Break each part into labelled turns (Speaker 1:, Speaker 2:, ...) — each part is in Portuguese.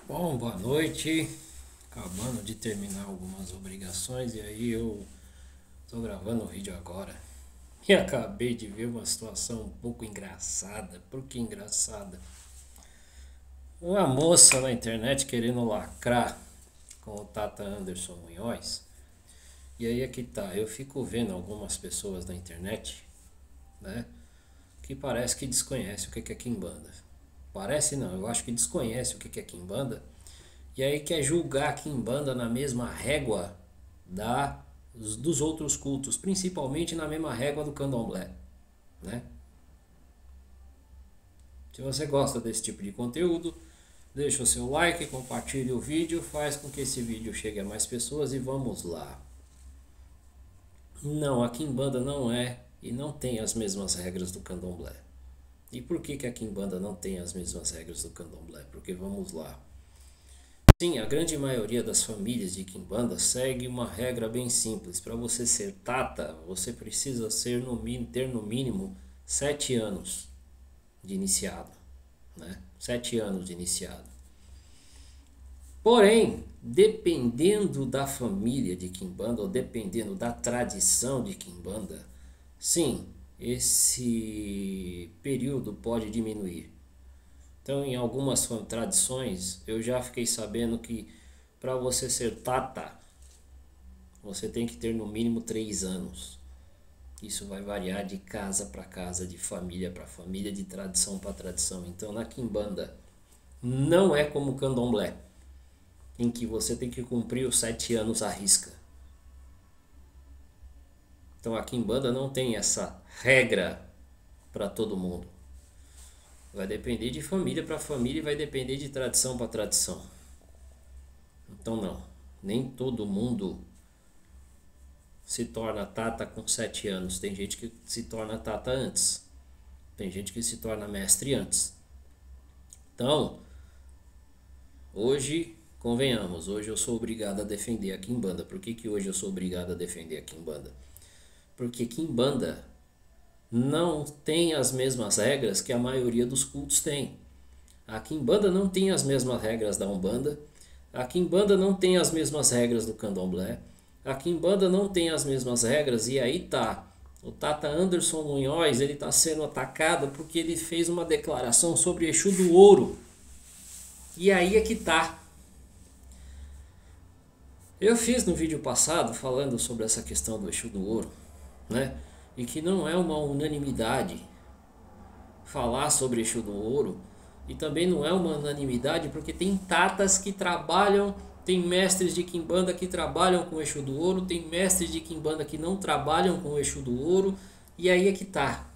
Speaker 1: Bom, boa noite. Acabando de terminar algumas obrigações e aí eu tô gravando o vídeo agora. E acabei de ver uma situação um pouco engraçada. Por que engraçada? Uma moça na internet querendo lacrar com o Tata Anderson Munhoz. E aí é que tá, eu fico vendo algumas pessoas na internet, né? Que parece que desconhece o que é Kimbanda. Parece não, eu acho que desconhece o que é Kimbanda. E aí quer julgar a Kimbanda na mesma régua dos outros cultos, principalmente na mesma régua do Candomblé, né? Se você gosta desse tipo de conteúdo, deixa o seu like, compartilhe o vídeo, faz com que esse vídeo chegue a mais pessoas e vamos lá. Não, a Kimbanda não é e não tem as mesmas regras do Candomblé. E por que a Kimbanda não tem as mesmas regras do Candomblé? Porque vamos lá. Sim, a grande maioria das famílias de Quimbanda segue uma regra bem simples. Para você ser tata, você precisa ser ter no mínimo 7 anos de iniciado, né? 7 anos de iniciado. Porém, dependendo da família de Quimbanda ou dependendo da tradição de Quimbanda, sim, esse período pode diminuir. Então, em algumas tradições, eu já fiquei sabendo que para você ser tata, você tem que ter no mínimo 3 anos. Isso vai variar de casa para casa, de família para família, de tradição para tradição. Então, na Quimbanda, não é como o Candomblé, em que você tem que cumprir os 7 anos à risca. Então, a Quimbanda não tem essa regra para todo mundo. Vai depender de família para família e vai depender de tradição para tradição. Então não, nem todo mundo se torna tata com 7 anos. Tem gente que se torna tata antes. Tem gente que se torna mestre antes. Então, hoje, convenhamos, hoje eu sou obrigado a defender a Kimbanda. Por que hoje eu sou obrigado a defender a Kimbanda? Porque Kimbanda não tem as mesmas regras que a maioria dos cultos tem. A Kimbanda não tem as mesmas regras da Umbanda. A Kimbanda não tem as mesmas regras do Candomblé. A Kimbanda não tem as mesmas regras e aí tá. O Tata Anderson Munhoz, ele está sendo atacado porque ele fez uma declaração sobre Exu do Ouro. E aí é que tá. Eu fiz no vídeo passado falando sobre essa questão do Exu do Ouro, né? E que não é uma unanimidade falar sobre Exu do Ouro. E também não é uma unanimidade porque tem tatas que trabalham, tem mestres de Kimbanda que trabalham com o Exu do Ouro, tem mestres de Kimbanda que não trabalham com o Exu do Ouro, e aí é que tá.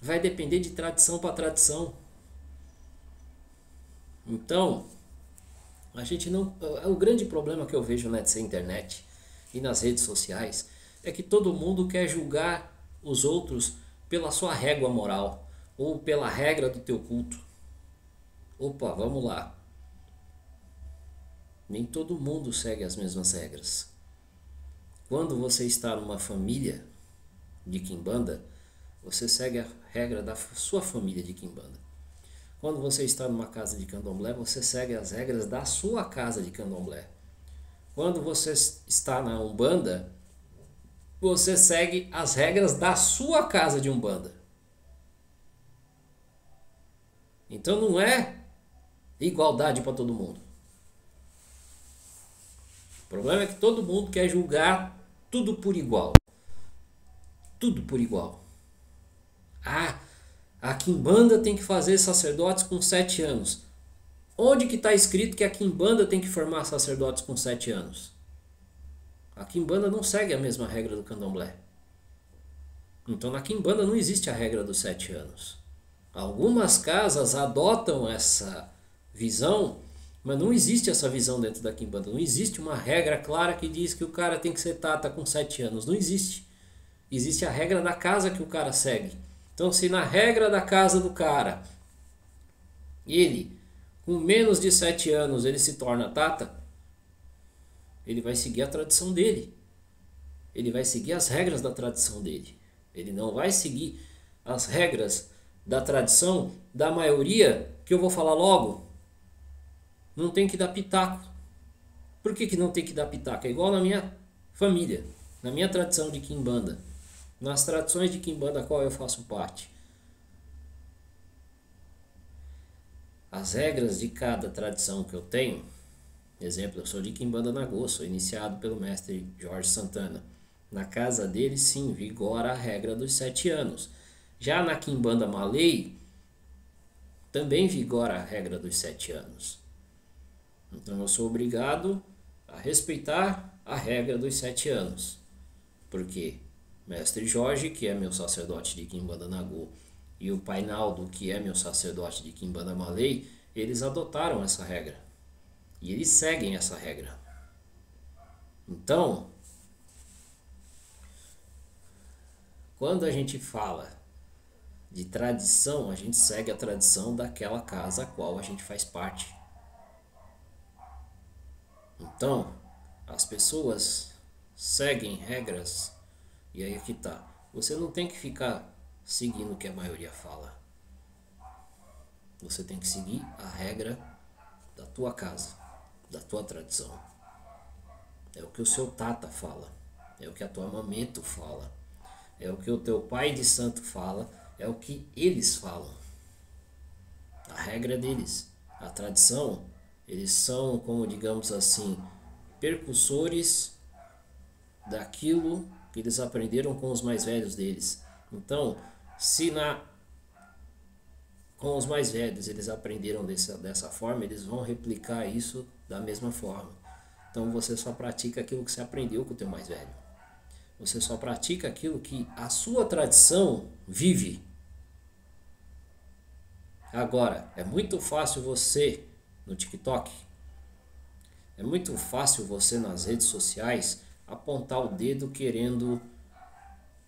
Speaker 1: Vai depender de tradição para tradição. Então, a gente não. O grande problema que eu vejo nessa internet e nas redes sociais é que todo mundo quer julgar os outros pela sua régua moral ou pela regra do teu culto. Opa, vamos lá. Nem todo mundo segue as mesmas regras. Quando você está numa família de Kimbanda, você segue a regra da sua família de Kimbanda. Quando você está numa casa de Candomblé, você segue as regras da sua casa de Candomblé. Quando você está na Umbanda, você segue as regras da sua casa de Umbanda. Então não é igualdade para todo mundo. O problema é que todo mundo quer julgar tudo por igual. Tudo por igual. Ah, a Kimbanda tem que fazer sacerdotes com 7 anos. Onde que está escrito que a Kimbanda tem que formar sacerdotes com 7 anos? A Kimbanda não segue a mesma regra do Candomblé. Então na Kimbanda não existe a regra dos 7 anos. Algumas casas adotam essa visão, mas não existe essa visão dentro da Kimbanda. Não existe uma regra clara que diz que o cara tem que ser tata com 7 anos. Não existe. Existe a regra da casa que o cara segue. Então se na regra da casa do cara, ele, com menos de 7 anos, ele se torna tata, ele vai seguir a tradição dele. Ele vai seguir as regras da tradição dele. Ele não vai seguir as regras da tradição, da maioria, que eu vou falar logo, não tem que dar pitaco. Por que não tem que dar pitaco? É igual na minha família, na minha tradição de quimbanda, nas tradições de quimbanda a qual eu faço parte. As regras de cada tradição que eu tenho, exemplo, eu sou de quimbanda Nagô, sou iniciado pelo mestre Jorge Santana. Na casa dele, sim, vigora a regra dos 7 anos. Já na quimbanda Malay, também vigora a regra dos 7 anos. Então eu sou obrigado a respeitar a regra dos 7 anos. Porque mestre Jorge, que é meu sacerdote de quimbanda Nagô, e o pai Naldo, que é meu sacerdote de quimbanda Malay, eles adotaram essa regra. E eles seguem essa regra. Então, quando a gente fala de tradição, a gente segue a tradição daquela casa a qual a gente faz parte. Então, as pessoas seguem regras, e aí que tá. Você não tem que ficar seguindo o que a maioria fala. Você tem que seguir a regra da tua casa, da tua tradição. É o que o seu tata fala, é o que a tua mamento fala, é o que o teu pai de santo fala, é o que eles falam. A regra é deles. A tradição, eles são, como digamos assim, percussores daquilo que eles aprenderam com os mais velhos deles. Então, se com os mais velhos eles aprenderam dessa forma, eles vão replicar isso da mesma forma. Então você só pratica aquilo que você aprendeu com o teu mais velho. Você só pratica aquilo que a sua tradição vive. Agora, é muito fácil você no TikTok, é muito fácil você nas redes sociais apontar o dedo querendo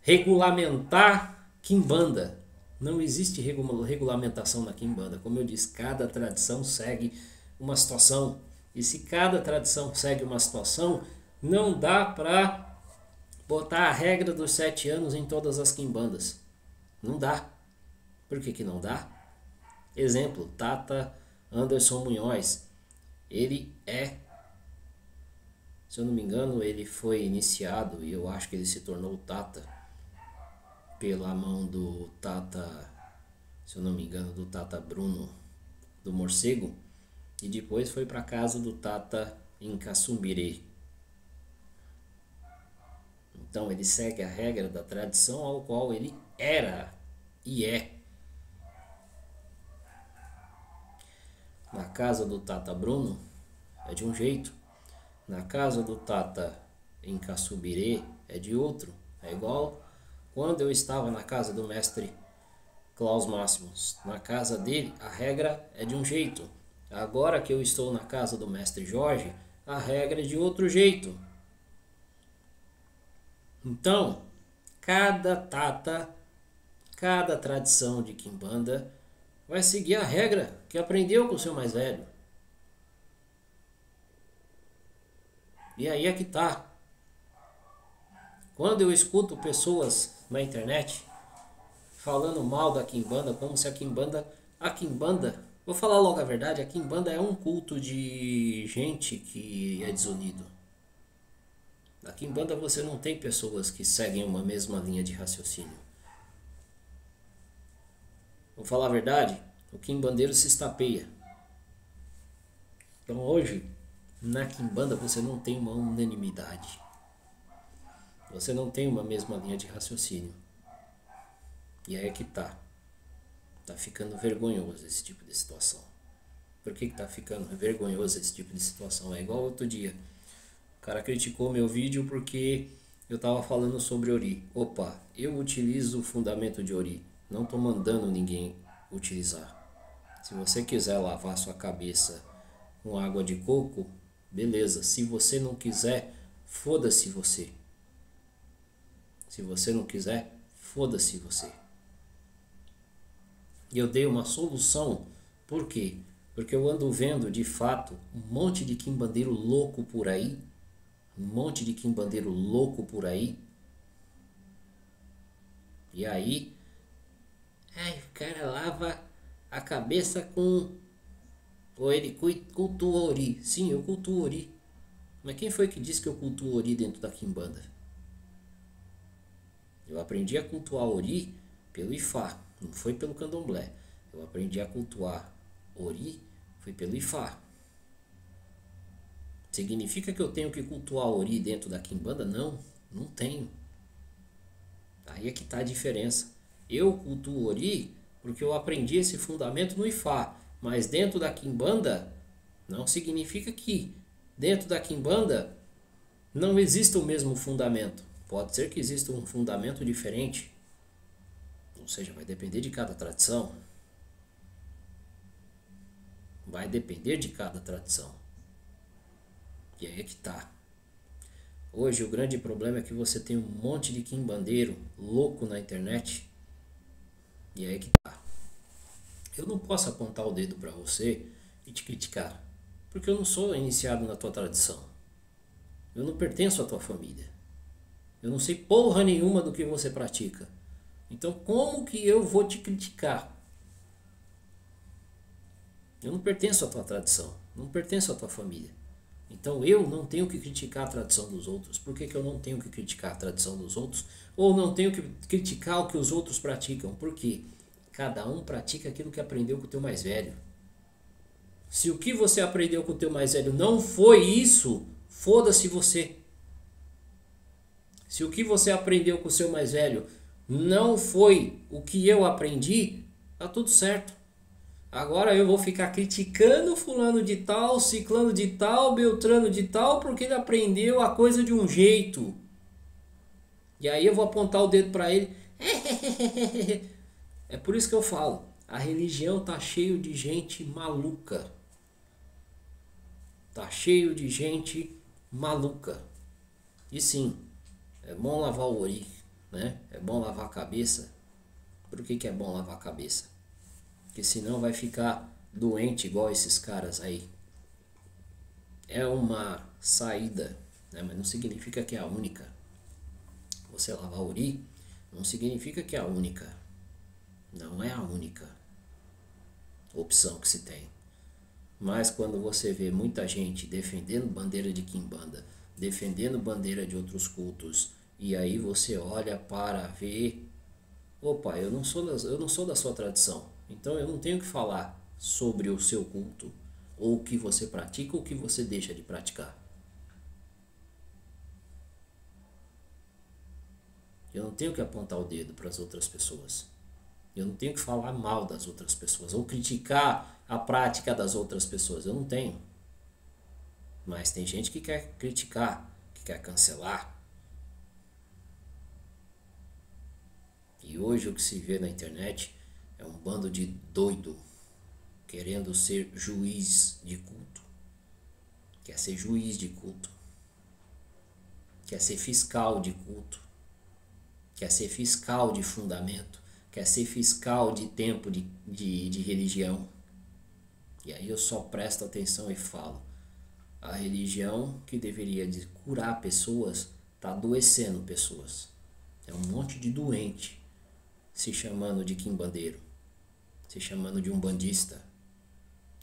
Speaker 1: regulamentar quimbanda. Não existe regulamentação na quimbanda. Como eu disse, cada tradição segue uma situação. E se cada tradição segue uma situação, não dá para botar a regra dos 7 anos em todas as quimbandas. Não dá. Por que não dá? Exemplo, Tata Anderson Munhoz. Ele se eu não me engano, ele foi iniciado, e eu acho que ele se tornou Tata pela mão do Tata, se eu não me engano, do Tata Bruno do Morcego, e depois foi para casa do Tata em Caçumbirê. Então ele segue a regra da tradição ao qual ele era e é. Na casa do Tata Bruno é de um jeito, na casa do Tata em Caçumbirê é de outro. É igual quando eu estava na casa do mestre Klaus Máximos. Na casa dele a regra é de um jeito. Agora que eu estou na casa do mestre Jorge, a regra é de outro jeito. Então, cada tata, cada tradição de quimbanda vai seguir a regra que aprendeu com o seu mais velho. E aí é que tá. Quando eu escuto pessoas na internet falando mal da quimbanda, como se a quimbanda, vou falar logo a verdade, a quimbanda é um culto de gente que é desunido. Na quimbanda você não tem pessoas que seguem uma mesma linha de raciocínio. Vou falar a verdade, o quimbandeiro se estapeia. Então hoje, na quimbanda você não tem uma unanimidade. Você não tem uma mesma linha de raciocínio. E aí é que tá. Tá ficando vergonhoso esse tipo de situação. Por que tá ficando vergonhoso esse tipo de situação? É igual outro dia. O cara criticou meu vídeo porque eu tava falando sobre Ori. Opa, eu utilizo o fundamento de Ori. Não tô mandando ninguém utilizar. Se você quiser lavar sua cabeça com água de coco, beleza. Se você não quiser, foda-se você. Se você não quiser, foda-se você. E eu dei uma solução. Por quê? Porque eu ando vendo, de fato, um monte de quimbandeiro louco por aí. Um monte de quimbandeiro louco por aí. E aí, Ai, o cara lava a cabeça com... Ou ele cultua Ori. Sim, eu cultuo Ori. Mas quem foi que disse que eu cultuo Ori dentro da Quimbanda? Eu aprendi a cultuar Ori pelo Ifá, não foi pelo Candomblé. Eu aprendi a cultuar Ori, foi pelo Ifá. Significa que eu tenho que cultuar Ori dentro da Quimbanda? Não, não tenho. Aí é que está a diferença. Eu cultuo Ori porque eu aprendi esse fundamento no Ifá, mas dentro da Quimbanda não significa que dentro da Quimbanda não exista o mesmo fundamento. Pode ser que exista um fundamento diferente. Ou seja, vai depender de cada tradição. Vai depender de cada tradição. E aí é que tá. Hoje o grande problema é que você tem um monte de quimbandeiro louco na internet. E aí é que tá. Eu não posso apontar o dedo para você e te criticar, porque eu não sou iniciado na tua tradição. Eu não pertenço à tua família. Eu não sei porra nenhuma do que você pratica. Então como que eu vou te criticar? Eu não pertenço à tua tradição, não pertenço à tua família. Então eu não tenho que criticar a tradição dos outros. Por que eu não tenho que criticar a tradição dos outros? Ou não tenho que criticar o que os outros praticam? Porque cada um pratica aquilo que aprendeu com o teu mais velho. Se o que você aprendeu com o teu mais velho não foi isso, foda-se você. Se o que você aprendeu com o seu mais velho não foi o que eu aprendi, tá tudo certo. Agora eu vou ficar criticando fulano de tal, ciclano de tal, beltrano de tal, porque ele aprendeu a coisa de um jeito. E aí eu vou apontar o dedo para ele. É por isso que eu falo, a religião tá cheio de gente maluca. Tá cheio de gente maluca. E sim, é bom lavar o ori, né? É bom lavar a cabeça. Por que é bom lavar a cabeça? Porque senão vai ficar doente igual esses caras aí. É uma saída, né? Mas não significa que é a única. Você lavar ori não significa que é a única. Não é a única opção que se tem. Mas quando você vê muita gente defendendo bandeira de Quimbanda, defendendo bandeira de outros cultos, e aí você olha para ver, opa, eu não sou da sua tradição, então eu não tenho que falar sobre o seu culto, ou o que você pratica ou o que você deixa de praticar. Eu não tenho que apontar o dedo para as outras pessoas. Eu não tenho que falar mal das outras pessoas ou criticar a prática das outras pessoas. Eu não tenho. Mas tem gente que quer criticar, que quer cancelar. E hoje o que se vê na internet é um bando de doido querendo ser juiz de culto. Quer ser juiz de culto. Quer ser fiscal de culto. Quer ser fiscal de fundamento. Quer ser fiscal de tempo de religião. E aí eu só presto atenção e falo. A religião que deveria de curar pessoas está adoecendo pessoas. É um monte de doente se chamando de quimbandeiro, se chamando de umbandista.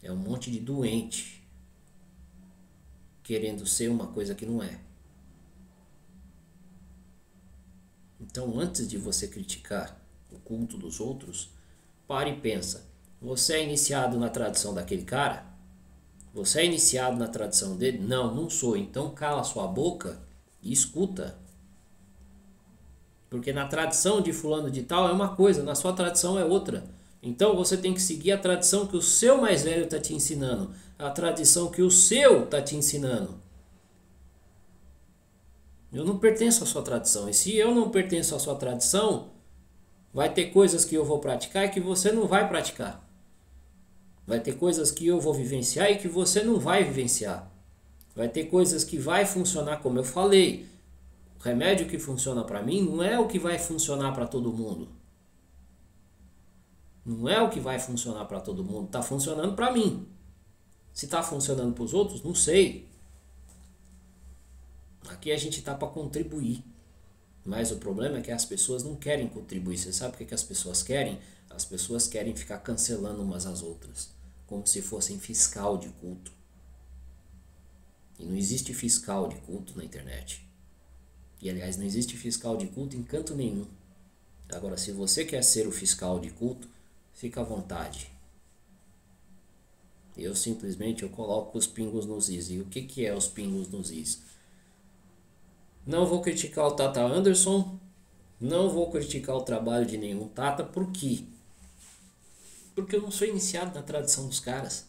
Speaker 1: É um monte de doente querendo ser uma coisa que não é. Então, antes de você criticar o culto dos outros, pare e pensa. Você é iniciado na tradição daquele cara? Você é iniciado na tradição dele? Não, não sou. Então cala sua boca e escuta. Porque na tradição de fulano de tal é uma coisa, na sua tradição é outra. Então você tem que seguir a tradição que o seu mais velho está te ensinando. A tradição que o seu está te ensinando. Eu não pertenço à sua tradição. E se eu não pertenço à sua tradição, vai ter coisas que eu vou praticar e que você não vai praticar. Vai ter coisas que eu vou vivenciar e que você não vai vivenciar. Vai ter coisas que vai funcionar como eu falei. O remédio que funciona para mim não é o que vai funcionar para todo mundo. Não é o que vai funcionar para todo mundo. Está funcionando para mim. Se está funcionando para os outros, não sei. Aqui a gente está para contribuir. Mas o problema é que as pessoas não querem contribuir. Você sabe o que as pessoas querem? As pessoas querem ficar cancelando umas às outras, como se fossem fiscal de culto. E não existe fiscal de culto na internet. E aliás, não existe fiscal de culto em canto nenhum. Agora, se você quer ser o fiscal de culto, fica à vontade. Eu simplesmente coloco os pingos nos is. E o que é os pingos nos is? Não vou criticar o Tata Anderson, não vou criticar o trabalho de nenhum Tata. Por quê? Porque eu não sou iniciado na tradição dos caras.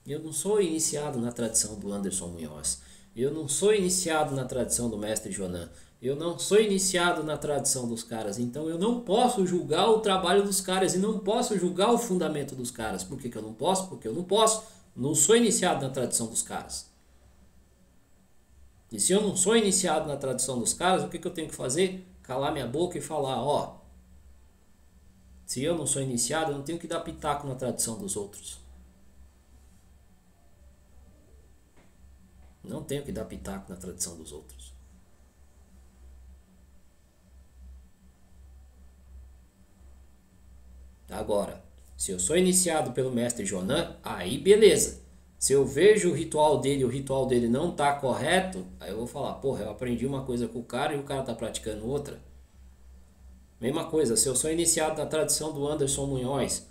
Speaker 1: Eu não sou iniciado na tradição do Anderson Munhoz. Eu não sou iniciado na tradição do mestre Jonan. Eu não sou iniciado na tradição dos caras. Então eu não posso julgar o trabalho dos caras e não posso julgar o fundamento dos caras. Por que eu não posso? Porque eu não posso. Não sou iniciado na tradição dos caras. E se eu não sou iniciado na tradição dos caras, o que eu tenho que fazer? Calar minha boca e falar, ó. Se eu não sou iniciado, eu não tenho que dar pitaco na tradição dos outros. Não tenho que dar pitaco na tradição dos outros. Agora, se eu sou iniciado pelo mestre Jonan, aí beleza. Se eu vejo o ritual dele e o ritual dele não tá correto, aí eu vou falar, porra, eu aprendi uma coisa com o cara e o cara tá praticando outra. Mesma coisa, se eu sou iniciado na tradição do Anderson Munhoz,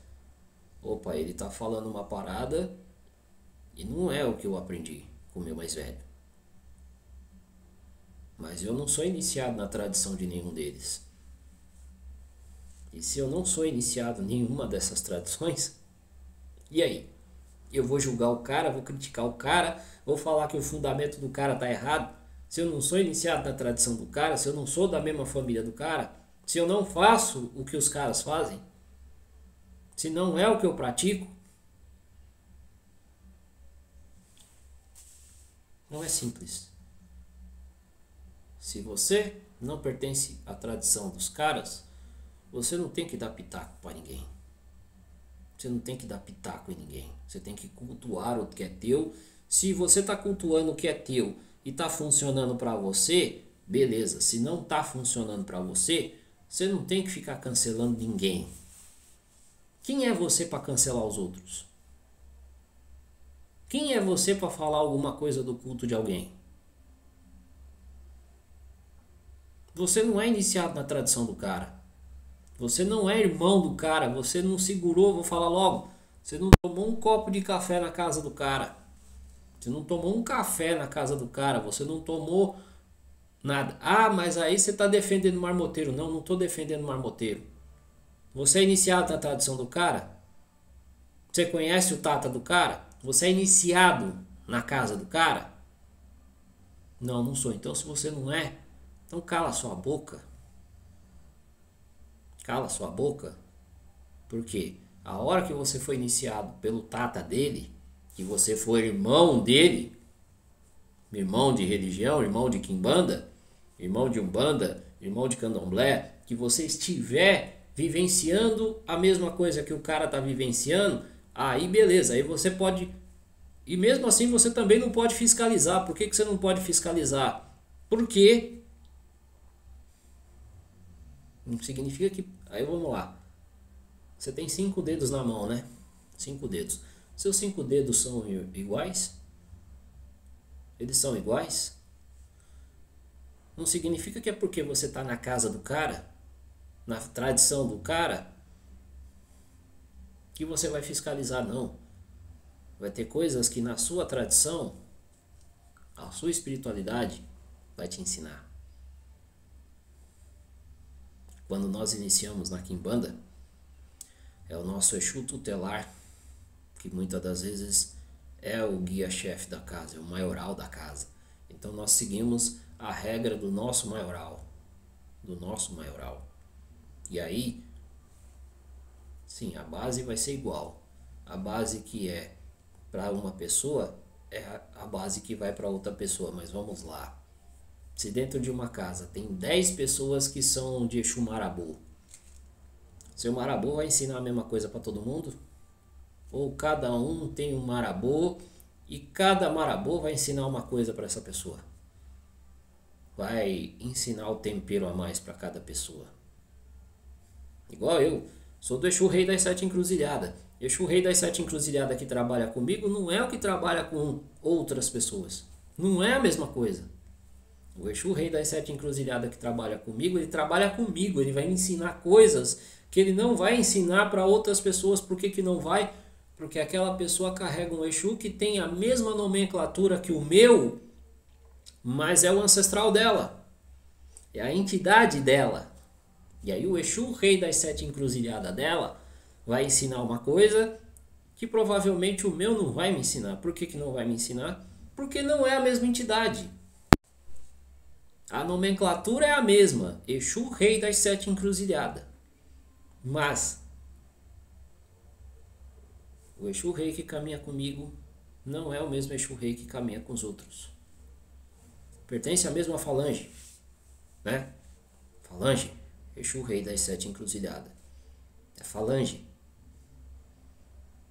Speaker 1: opa, ele tá falando uma parada e não é o que eu aprendi com o meu mais velho. Mas eu não sou iniciado na tradição de nenhum deles. E se eu não sou iniciado em nenhuma dessas tradições, e aí? Eu vou julgar o cara, vou criticar o cara, vou falar que o fundamento do cara tá errado. Se eu não sou iniciado na tradição do cara, se eu não sou da mesma família do cara, se eu não faço o que os caras fazem, se não é o que eu pratico, não é simples. Se você não pertence à tradição dos caras, você não tem que dar pitaco para ninguém. Você não tem que dar pitaco em ninguém. Você tem que cultuar o que é teu. Se você está cultuando o que é teu e está funcionando para você, beleza. Se não está funcionando para você, você não tem que ficar cancelando ninguém. Quem é você para cancelar os outros? Quem é você para falar alguma coisa do culto de alguém? Você não é iniciado na tradição do cara. Você não é irmão do cara. Você não segurou, vou falar logo. Você não tomou um copo de café na casa do cara. Você não tomou um café na casa do cara. Você não tomou nada. Ah, mas aí você está defendendo o marmoteiro. Não, não estou defendendo o marmoteiro. Você é iniciado na tradição do cara? Você conhece o tata do cara? Você é iniciado na casa do cara? Não, não sou. Então se você não é, então cala sua boca. Cala sua boca. Porque a hora que você foi iniciado pelo tata dele, que você foi irmão dele, irmão de religião, irmão de quimbanda, irmão de umbanda, irmão de candomblé, que você estiver vivenciando a mesma coisa que o cara está vivenciando, aí beleza, aí você pode... E mesmo assim você também não pode fiscalizar. Por que você não pode fiscalizar? Porque não significa que... Aí vamos lá. Você tem 5 dedos na mão, né? 5 dedos. Seus 5 dedos são iguais? Eles são iguais? Não significa que é porque você está na casa do cara, na tradição do cara, que você vai fiscalizar, não. Vai ter coisas que na sua tradição, a sua espiritualidade vai te ensinar. Quando nós iniciamos na quimbanda, é o nosso Exu tutelar, que muitas das vezes é o guia-chefe da casa, é o maioral da casa. Então nós seguimos a regra do nosso maioral. E aí, sim, a base vai ser igual. A base que é para uma pessoa é a base que vai para outra pessoa. Mas vamos lá. Se dentro de uma casa tem 10 pessoas que são de Exu Marabô, seu Marabô vai ensinar a mesma coisa para todo mundo? Ou cada um tem um Marabô e cada Marabô vai ensinar uma coisa para essa pessoa? vai ensinar o tempero a mais para cada pessoa. Igual eu, sou do Exu Rei das Sete Encruzilhadas. Exu Rei das Sete Encruzilhadas que trabalha comigo não é o que trabalha com outras pessoas. Não é a mesma coisa. O Exu Rei das Sete Encruzilhadas que trabalha comigo, ele trabalha comigo, ele vai me ensinar coisas que ele não vai ensinar para outras pessoas. Por que que não vai? Porque aquela pessoa carrega um Exu que tem a mesma nomenclatura que o meu, mas é o ancestral dela, é a entidade dela. E aí o Exu Rei das Sete Encruzilhadas dela vai ensinar uma coisa que provavelmente o meu não vai me ensinar. Por que que não vai me ensinar? Porque não é a mesma entidade. A nomenclatura é a mesma, Exu Rei das Sete Encruzilhadas. Mas o Exu Rei que caminha comigo não é o mesmo Exu Rei que caminha com os outros. Pertence à mesma falange, né? Falange, Exu Rei das Sete Encruzilhadas. É falange.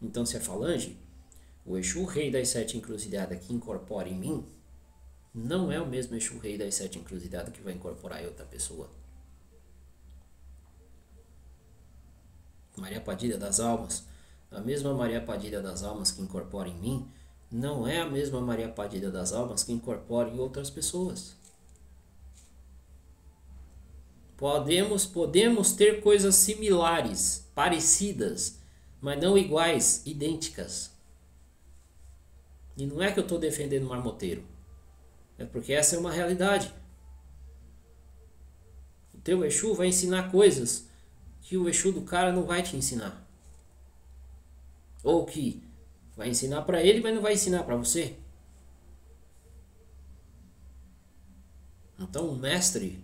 Speaker 1: Então, se é falange, o Exu Rei das Sete Encruzilhadas que incorpora em mim não é o mesmo Exu Rei das Sete Encruzilhadas que vai incorporar em outra pessoa. Maria Padilha das Almas, a mesma Maria Padilha das Almas que incorpora em mim, não é a mesma Maria Padilha das Almas que incorpora em outras pessoas. Podemos ter coisas similares, parecidas, mas não iguais, idênticas. E não é que eu estou defendendo o marmoteiro. É porque essa é uma realidade. O teu Exu vai ensinar coisas que o Exu do cara não vai te ensinar. Ou que vai ensinar para ele, mas não vai ensinar para você. Então, um mestre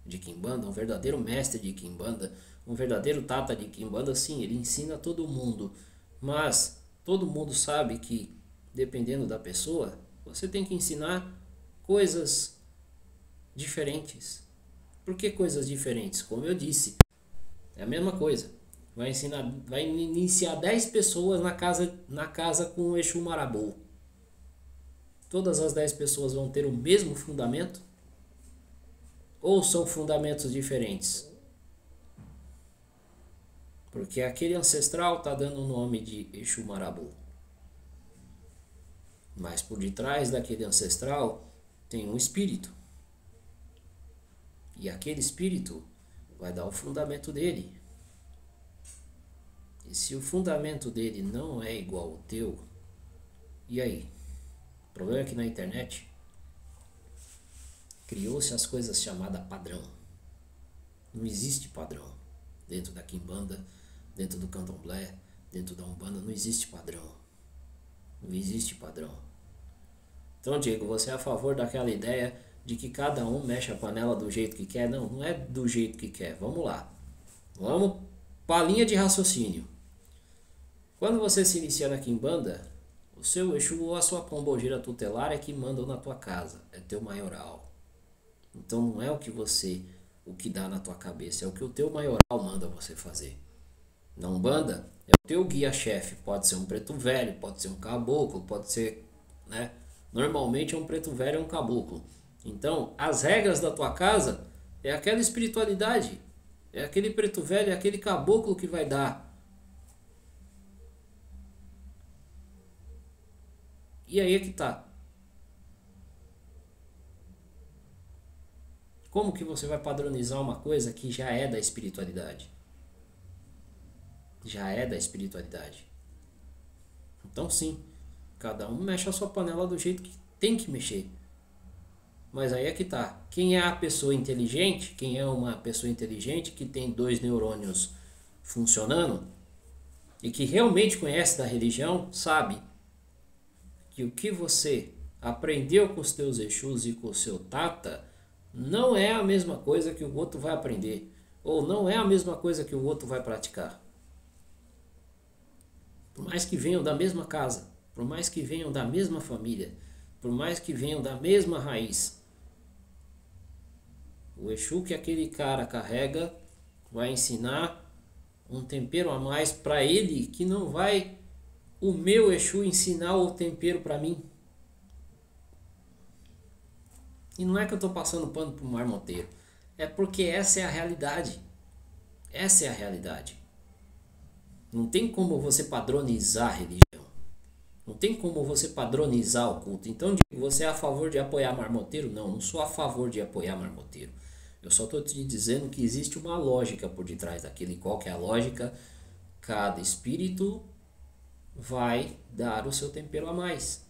Speaker 1: de Quimbanda, um verdadeiro mestre de Quimbanda, um verdadeiro tata de Quimbanda, sim, ele ensina todo mundo. Mas todo mundo sabe que, dependendo da pessoa, você tem que ensinar coisas diferentes. Por que coisas diferentes? Como eu disse, é a mesma coisa. Vai iniciar 10 pessoas na casa com o Exu Marabou. Todas as 10 pessoas vão ter o mesmo fundamento? Ou são fundamentos diferentes? Porque aquele ancestral está dando o nome de Exu Marabou. Mas por detrás daquele ancestral tem um espírito. E aquele espírito vai dar o fundamento dele. E se o fundamento dele não é igual ao teu, e aí? O problema é que na internet criou-se as coisas chamadas padrão. Não existe padrão. Dentro da Quimbanda, dentro do Candomblé, dentro da Umbanda, não existe padrão. Não existe padrão. Então, Diego, você é a favor daquela ideia de que cada um mexe a panela do jeito que quer? Não, não é do jeito que quer. Vamos lá. Vamos para a linha de raciocínio. Quando você se inicia na Quimbanda, o seu Exu ou a sua pombogira tutelar é que mandam na tua casa. É teu maioral. Então não é o que dá na tua cabeça, é o que o teu maioral manda você fazer. Na Umbanda, é o teu guia-chefe. Pode ser um preto velho, pode ser um caboclo, pode ser, né? Normalmente é um preto velho ou um caboclo. Então, as regras da tua casa é aquela espiritualidade. É aquele preto velho, é aquele caboclo que vai dar. E aí é que tá. Como que você vai padronizar uma coisa que já é da espiritualidade? Já é da espiritualidade. Então sim, cada um mexe a sua panela do jeito que tem que mexer. Mas aí é que tá. Quem é a pessoa inteligente, quem é uma pessoa inteligente que tem 2 neurônios funcionando e que realmente conhece da religião, sabe que o que você aprendeu com os teus Exus e com o seu Tata não é a mesma coisa que o outro vai aprender, ou não é a mesma coisa que o outro vai praticar. Por mais que venham da mesma casa, por mais que venham da mesma família, por mais que venham da mesma raiz, o Exu que aquele cara carrega vai ensinar um tempero a mais para ele que não vai o meu Exu ensinar o tempero para mim. E não é que eu estou passando pano para o marmoteiro. É porque essa é a realidade. Essa é a realidade. Não tem como você padronizar a religião. Não tem como você padronizar o culto. Então, você é a favor de apoiar marmoteiro? Não, não sou a favor de apoiar marmoteiro. Eu só estou te dizendo que existe uma lógica por detrás daquilo. E qual que é a lógica? Cada espírito vai dar o seu tempero a mais.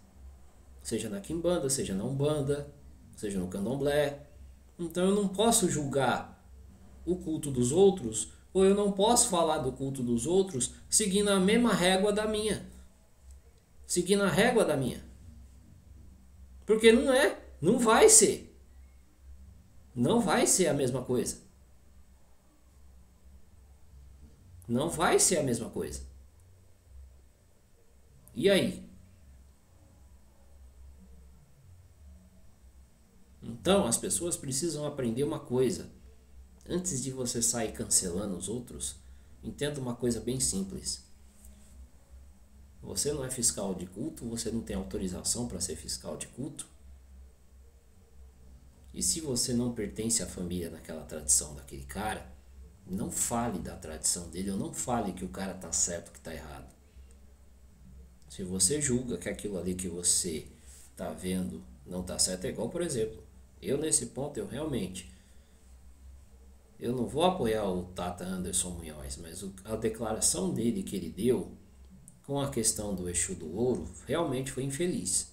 Speaker 1: Seja na quimbanda, seja na umbanda, seja no candomblé. Então eu não posso julgar o culto dos outros, ou eu não posso falar do culto dos outros seguindo a mesma régua da minha. Seguindo a régua da minha. Porque não é, não vai ser. Não vai ser a mesma coisa. Não vai ser a mesma coisa. E aí? Então as pessoas precisam aprender uma coisa. Antes de você sair cancelando os outros, entenda uma coisa bem simples. Você não é fiscal de culto, você não tem autorização para ser fiscal de culto. E se você não pertence à família naquela tradição daquele cara, não fale da tradição dele, ou não fale que o cara tá certo, que tá errado. Se você julga que aquilo ali que você tá vendo não tá certo, é igual, por exemplo, eu nesse ponto, eu não vou apoiar o Tata Anderson Munhoz, mas a declaração dele que ele deu com a questão do Exu do Ouro realmente foi infeliz.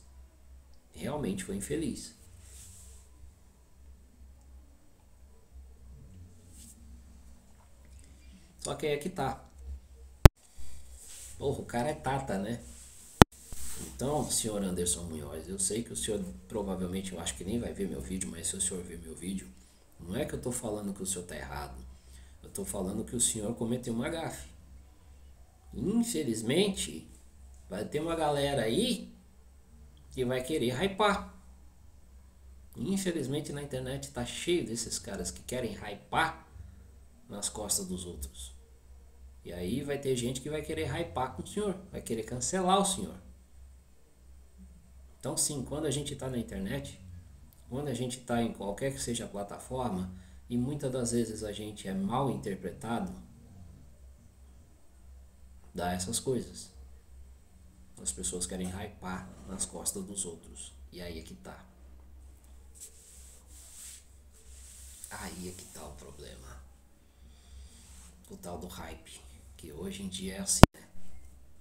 Speaker 1: Realmente foi infeliz. Só que aí é que tá. Porra, o cara é Tata, né? Então, senhor Anderson Munhoz, eu sei que o senhor provavelmente, eu acho que nem vai ver meu vídeo, mas se o senhor ver meu vídeo, não é que eu tô falando que o senhor tá errado. Eu tô falando que o senhor cometeu uma gafe. Infelizmente, vai ter uma galera aí que vai querer hypar. Infelizmente na internet tá cheio desses caras que querem hypar nas costas dos outros. E aí vai ter gente que vai querer hypar com o senhor, vai querer cancelar o senhor. Então sim, quando a gente está na internet, quando a gente está em qualquer que seja a plataforma, e muitas das vezes a gente é mal interpretado, dá essas coisas. As pessoas querem hypar nas costas dos outros. E aí é que tá. Aí é que tá o problema. O tal do hype. Que hoje em dia é assim, né?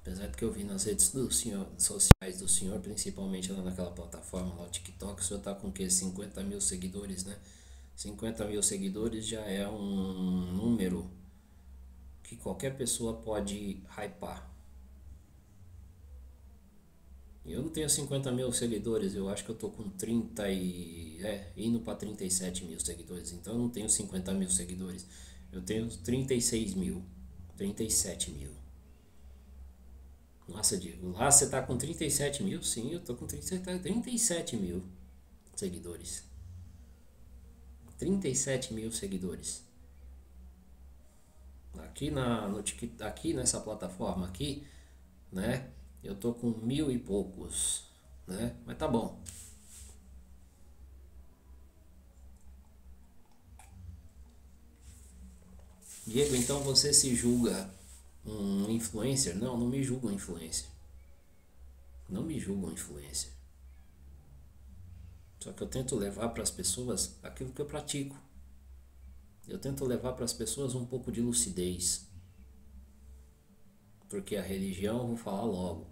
Speaker 1: Apesar de que eu vi nas redes do senhor, sociais do senhor, principalmente lá naquela plataforma, lá o TikTok, o senhor tá com o quê? 50 mil seguidores, né? 50 mil seguidores já é um número que qualquer pessoa pode hypar. Eu não tenho 50 mil seguidores, eu acho que eu tô com 30 indo para 37 mil seguidores, então eu não tenho 50 mil seguidores, eu tenho 36 mil, 37 mil. Nossa, digo, lá você tá com 37 mil? Sim, eu tô com 37 mil seguidores. 37 mil seguidores. Aqui aqui nessa plataforma aqui, né? Eu tô com 1000 e poucos, né? Mas tá bom. Diego, então você se julga um influencer? Não, não me julgo um influencer. Não me julgo um influencer. Só que eu tento levar para as pessoas aquilo que eu pratico. Eu tento levar para as pessoas um pouco de lucidez. Porque a religião, vou falar logo,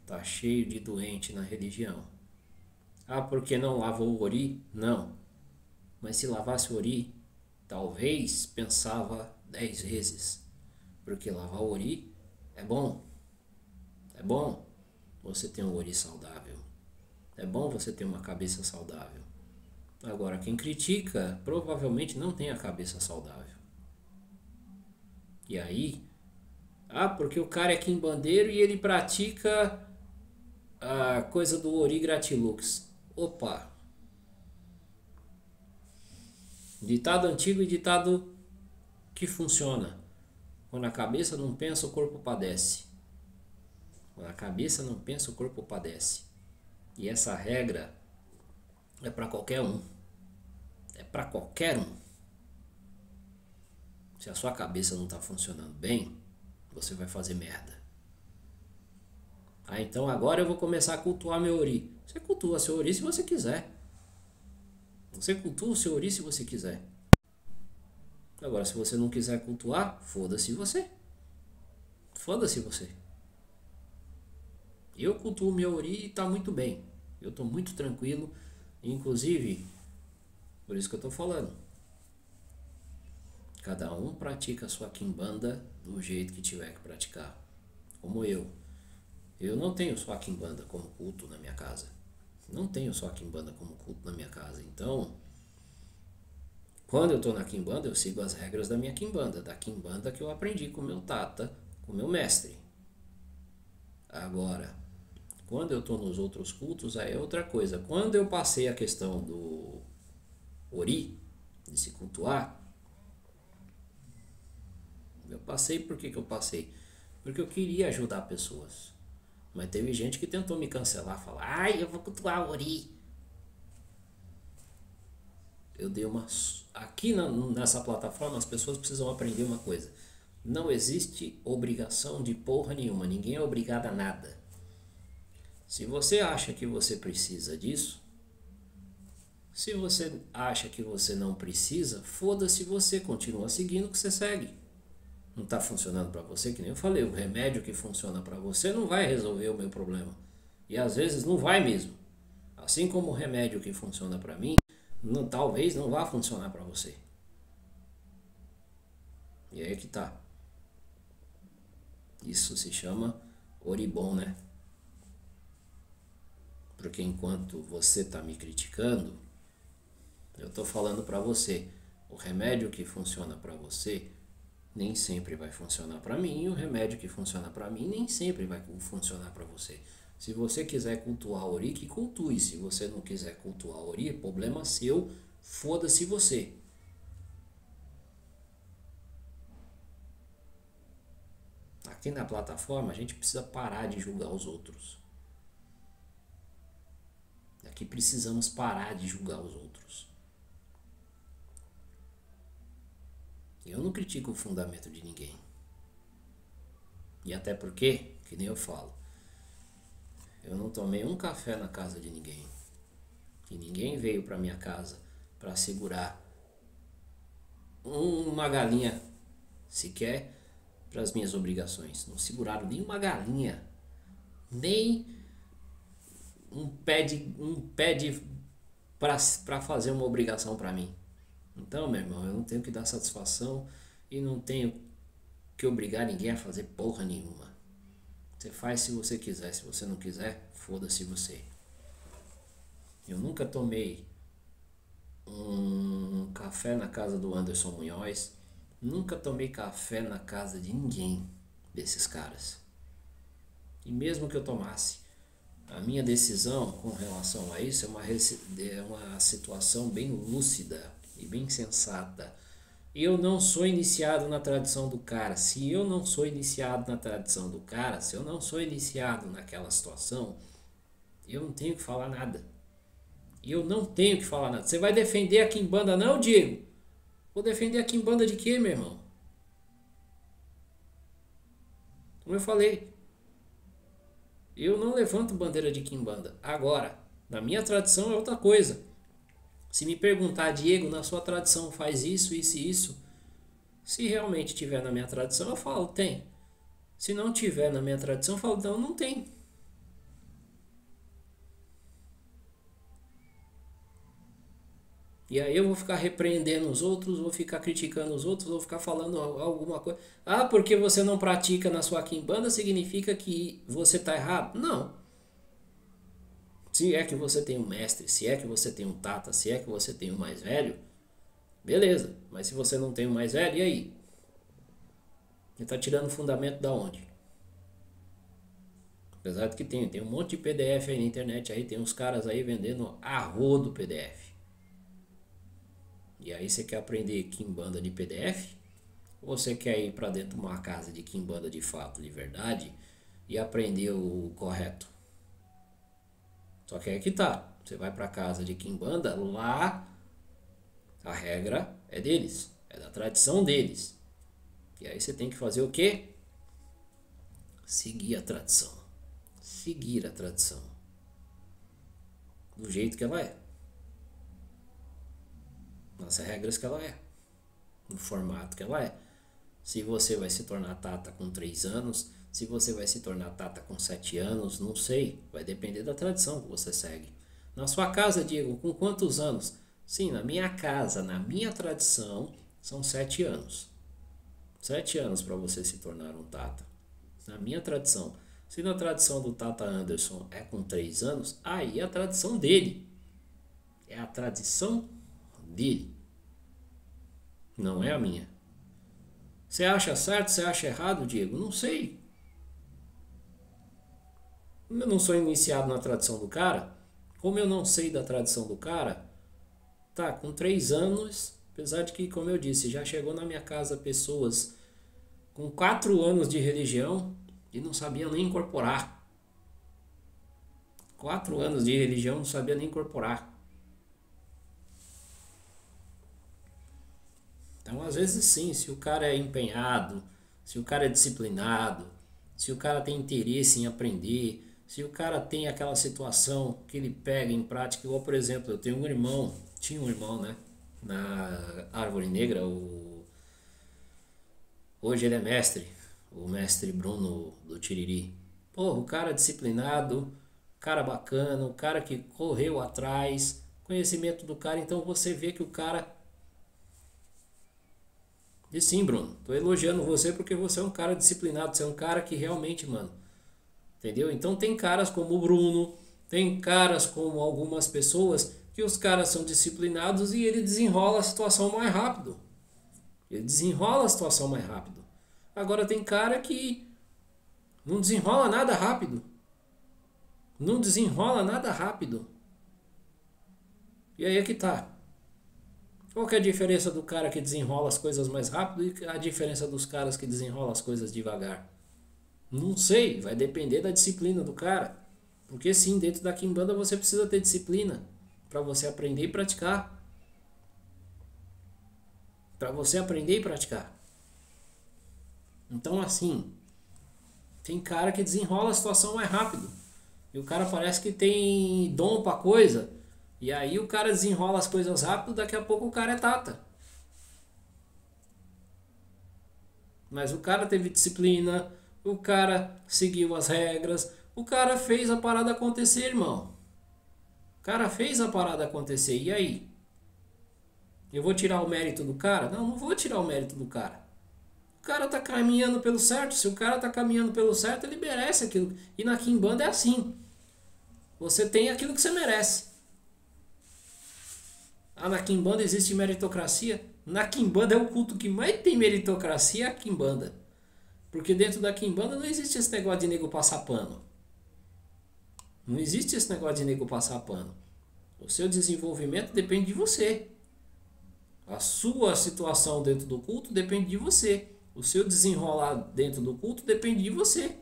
Speaker 1: tá cheio de doente na religião. Ah, porque não lava o ori? Não. Mas se lavasse o ori, talvez pensava 10 vezes. Porque lavar o ori é bom. É bom você ter um ori saudável. É bom você ter uma cabeça saudável. Agora, quem critica provavelmente não tem a cabeça saudável. E aí, porque o cara é quimbandeiro e ele pratica a coisa do ori gratilux. Opa! Ditado antigo e ditado que funciona. Quando a cabeça não pensa, o corpo padece. Quando a cabeça não pensa, o corpo padece. E essa regra é para qualquer um. É para qualquer um. Se a sua cabeça não está funcionando bem, você vai fazer merda. Ah, então agora eu vou começar a cultuar meu Ori. Você cultua seu Ori se você quiser. Você cultua o seu Ori se você quiser. Agora, se você não quiser cultuar, foda-se você. Foda-se você. Eu cultuo meu Ori e tá muito bem. Eu tô muito tranquilo. Inclusive, por isso que eu tô falando. Cada um pratica a sua quimbanda do jeito que tiver que praticar. Como eu. Eu não tenho só a quimbanda como culto na minha casa. Não tenho só a quimbanda como culto na minha casa. Então, quando eu estou na quimbanda, eu sigo as regras da minha quimbanda. Da quimbanda que eu aprendi com o meu tata, com o meu mestre. Agora, quando eu estou nos outros cultos, aí é outra coisa. Quando eu passei a questão do Ori, de se cultuar, eu passei, por que eu passei? Porque eu queria ajudar pessoas. Mas teve gente que tentou me cancelar, falar, ai, eu vou cultuar o Ori. Eu dei uma... Aqui nessa plataforma as pessoas precisam aprender uma coisa. Não existe obrigação de porra nenhuma. Ninguém é obrigado a nada. Se você acha que você precisa disso, se você acha que você não precisa, foda-se você, continua seguindo o que você segue. Não está funcionando para você, que nem eu falei, o remédio que funciona para você não vai resolver o meu problema. E às vezes não vai mesmo. Assim como o remédio que funciona para mim, talvez não vá funcionar para você. E aí que tá. Isso se chama Oribom, né? Porque enquanto você está me criticando, eu estou falando para você, o remédio que funciona para você nem sempre vai funcionar para mim, e o remédio que funciona para mim nem sempre vai funcionar para você. Se você quiser cultuar o Ori, que cultue. Se você não quiser cultuar o Ori, problema seu, foda-se você. Aqui na plataforma a gente precisa parar de julgar os outros. Aqui precisamos parar de julgar os outros. Eu não critico o fundamento de ninguém. E até porque, que nem eu falo, eu não tomei um café na casa de ninguém. E ninguém veio para minha casa para segurar uma galinha sequer para as minhas obrigações. Não seguraram nem uma galinha, nem um pé de para fazer uma obrigação para mim. Então, meu irmão, eu não tenho que dar satisfação e não tenho que obrigar ninguém a fazer porra nenhuma. Você faz se você quiser, se você não quiser, foda-se você. Eu nunca tomei um café na casa do Anderson Munhoz, nunca tomei café na casa de ninguém desses caras. E mesmo que eu tomasse, a minha decisão com relação a isso é uma situação bem lúcida e bem sensata. Eu não sou iniciado na tradição do cara. Se eu não sou iniciado na tradição do cara, se eu não sou iniciado naquela situação, eu não tenho que falar nada. Eu não tenho que falar nada. Você vai defender a quimbanda não, Diego? Vou defender a quimbanda de quê, meu irmão? Como eu falei, eu não levanto bandeira de quimbanda. Agora, na minha tradição é outra coisa. Se me perguntar, Diego, na sua tradição faz isso, isso e isso, se realmente tiver na minha tradição, eu falo, tem. Se não tiver na minha tradição, eu falo, não, não tem. E aí eu vou ficar repreendendo os outros, vou ficar criticando os outros, vou ficar falando alguma coisa. Ah, porque você não pratica na sua quimbanda significa que você está errado? Não. Se é que você tem um mestre, se é que você tem um tata, se é que você tem um mais velho, beleza. Mas se você não tem um mais velho, e aí? Ele está tirando o fundamento da onde? Apesar de que tem um monte de PDF aí na internet, aí tem uns caras aí vendendo a rodo PDF. E aí você quer aprender quimbanda de PDF? Ou você quer ir para dentro de uma casa de quimbanda de fato, de verdade, e aprender o correto? Só que aí que tá. Você vai para casa de quimbanda, lá A regra é deles, é da tradição deles. E aí você tem que fazer o quê? Seguir a tradição. Seguir a tradição. Do jeito que ela é. Nas regras que ela é. No formato que ela é. Se você vai se tornar tata com 3 anos, se você vai se tornar tata com 7 anos, não sei. Vai depender da tradição que você segue. Na sua casa, Diego, com quantos anos? Sim, na minha casa, na minha tradição, são 7 anos. 7 anos para você se tornar um tata. Na minha tradição. Se na tradição do Tata Anderson é com 3 anos, aí é a tradição dele. É a tradição dele. Não é a minha. Você acha certo? Você acha errado, Diego? Não sei. Como eu não sou iniciado na tradição do cara, como eu não sei da tradição do cara, tá, com 3 anos, apesar de que, como eu disse, já chegou na minha casa pessoas com 4 anos de religião e não sabiam nem incorporar. 4 anos de religião não sabia nem incorporar. Então, às vezes sim, se o cara é empenhado, se o cara é disciplinado, se o cara tem interesse em aprender, se o cara tem aquela situação que ele pega em prática, igual por exemplo, eu tenho um irmão, tinha um irmão, né, na Árvore Negra, hoje ele é mestre, o mestre Bruno do Tiriri. Porra, o cara disciplinado, cara bacana, o cara que correu atrás, conhecimento do cara, então você vê que o cara. E sim, Bruno, tô elogiando você porque você é um cara disciplinado, você é um cara que realmente, mano, entendeu? Então tem caras como o Bruno, tem caras como algumas pessoas que os caras são disciplinados e ele desenrola a situação mais rápido. Ele desenrola a situação mais rápido. Agora tem cara que não desenrola nada rápido. Não desenrola nada rápido. E aí é que tá. Qual que é a diferença do cara que desenrola as coisas mais rápido e a diferença dos caras que desenrolam as coisas devagar? Não sei, vai depender da disciplina do cara. Porque sim, dentro da Kimbanda você precisa ter disciplina para você aprender e praticar. Para você aprender e praticar. Então assim, tem cara que desenrola a situação mais rápido. E o cara parece que tem dom pra coisa. E aí o cara desenrola as coisas rápido, daqui a pouco o cara é tata. Mas o cara teve disciplina, o cara seguiu as regras, o cara fez a parada acontecer, irmão. O cara fez a parada acontecer, e aí? Eu vou tirar o mérito do cara? Não, não vou tirar o mérito do cara. O cara tá caminhando pelo certo, se o cara tá caminhando pelo certo, ele merece aquilo. E na Kimbanda é assim. Você tem aquilo que você merece. Ah, na Kimbanda existe meritocracia? Na Kimbanda é o culto que mais tem meritocracia, é a Kimbanda. Porque dentro da Kimbanda não existe esse negócio de nego passar pano. Não existe esse negócio de nego passar pano. O seu desenvolvimento depende de você. A sua situação dentro do culto depende de você. O seu desenrolar dentro do culto depende de você.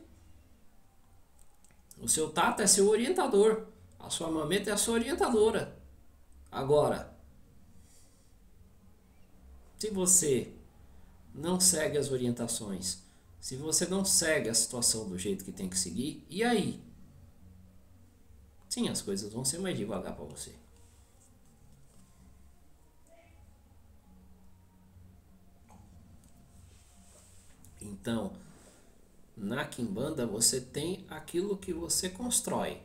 Speaker 1: O seu tato é seu orientador. A sua mameta é a sua orientadora. Agora, se você não segue as orientações, se você não segue a situação do jeito que tem que seguir, e aí? Sim, as coisas vão ser mais devagar para você. Então, na Kimbanda você tem aquilo que você constrói.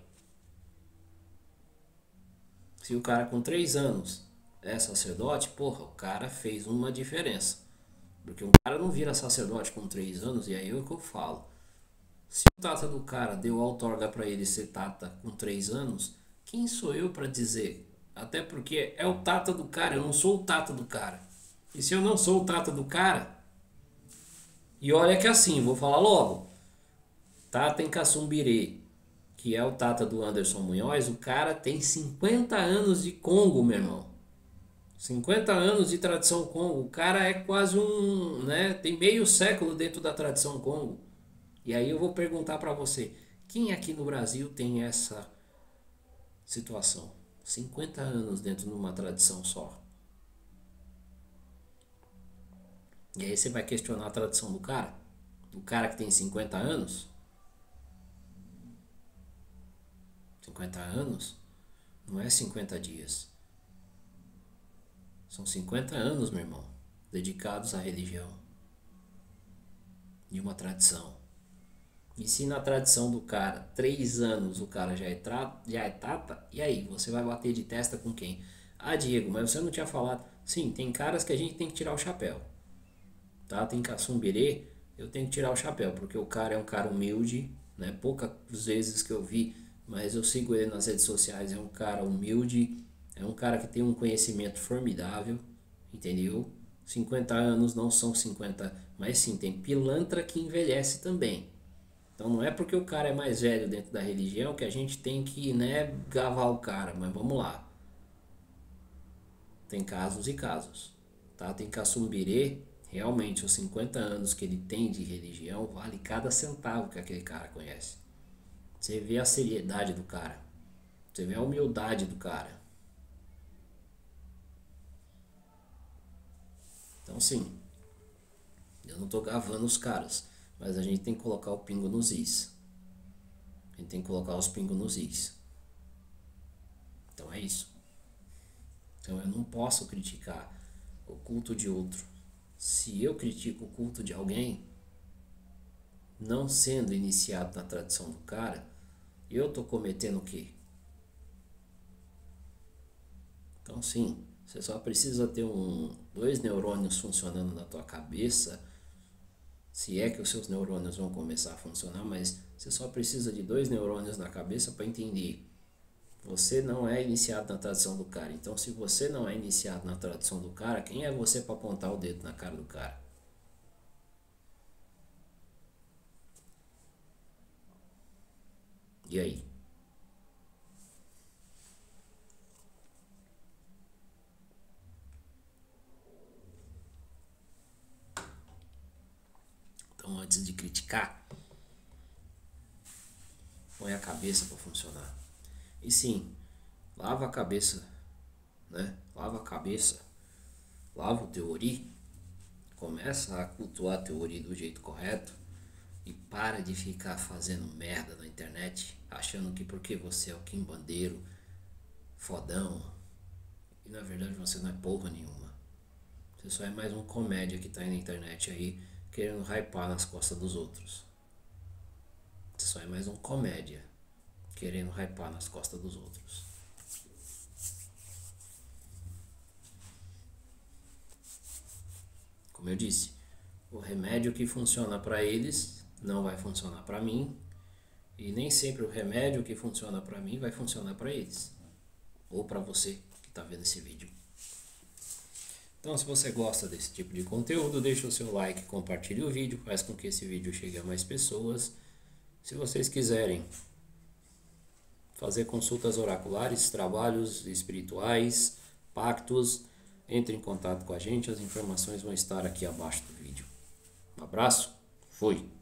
Speaker 1: Se o cara com 3 anos é sacerdote, porra, o cara fez uma diferença. Porque um cara não vira sacerdote com 3 anos, e aí é o que eu falo. Se o tata do cara deu outorga para ele ser tata com 3 anos, quem sou eu para dizer? Até porque é o tata do cara, eu não sou o tata do cara. E se eu não sou o tata do cara, e olha que assim, vou falar logo, Tata em Caçumbirê, que é o tata do Anderson Munhoz, o cara tem 50 anos de Congo, meu irmão. 50 anos de tradição Congo. O cara é quase um, né, tem meio século dentro da tradição Congo. E aí eu vou perguntar para você, quem aqui no Brasil tem essa situação? 50 anos dentro de uma tradição só. E aí você vai questionar a tradição do cara? Do cara que tem 50 anos? 50 anos não é 50 dias. São 50 anos, meu irmão, dedicados à religião e uma tradição. E se na tradição do cara, 3 anos o cara já é tata, e aí? Você vai bater de testa com quem? Ah, Diego, mas você não tinha falado. Sim, tem caras que a gente tem que tirar o chapéu. Tá? Tem Caçumbirê, eu tenho que tirar o chapéu, porque o cara é um cara humilde, né? Poucas vezes que eu vi, mas eu sigo ele nas redes sociais, é um cara humilde, é um cara que tem um conhecimento formidável, entendeu? 50 anos não são 50, mas sim, tem pilantra que envelhece também. Então não é porque o cara é mais velho dentro da religião que a gente tem que, né, gavar o cara, mas vamos lá. Tem casos e casos, tá? Tem Caçumbirê, realmente os 50 anos que ele tem de religião vale cada centavo que aquele cara conhece. Você vê a seriedade do cara, você vê a humildade do cara. Então sim, eu não tô gavando os caras, mas a gente tem que colocar o pingo nos is. A gente tem que colocar os pingos nos is. Então é isso. Então eu não posso criticar o culto de outro. Se eu critico o culto de alguém, não sendo iniciado na tradição do cara, eu tô cometendo o quê? Então sim, você só precisa ter dois neurônios funcionando na tua cabeça, se é que os seus neurônios vão começar a funcionar, mas você só precisa de dois neurônios na cabeça para entender. Você não é iniciado na tradição do cara. Então, se você não é iniciado na tradição do cara, quem é você para apontar o dedo na cara do cara? E aí? Então, antes de criticar, põe a cabeça para funcionar. E sim, lava a cabeça, né? Lava a cabeça, lava o teu ori, começa a cultuar teu ori do jeito correto e para de ficar fazendo merda na internet, achando que porque você é o Kim Bandeiro, fodão, e na verdade você não é porra nenhuma. Você só é mais um comédia que tá aí na internet aí querendo hypar nas costas dos outros. Você só é mais um comédia querendo hypar nas costas dos outros. Como eu disse, o remédio que funciona para eles não vai funcionar para mim, e nem sempre o remédio que funciona para mim vai funcionar para eles ou para você que está vendo esse vídeo. Então, se você gosta desse tipo de conteúdo, deixa o seu like, compartilhe o vídeo, faz com que esse vídeo chegue a mais pessoas. Se vocês quiserem fazer consultas oraculares, trabalhos espirituais, pactos, entre em contato com a gente, as informações vão estar aqui abaixo do vídeo. Um abraço, fui!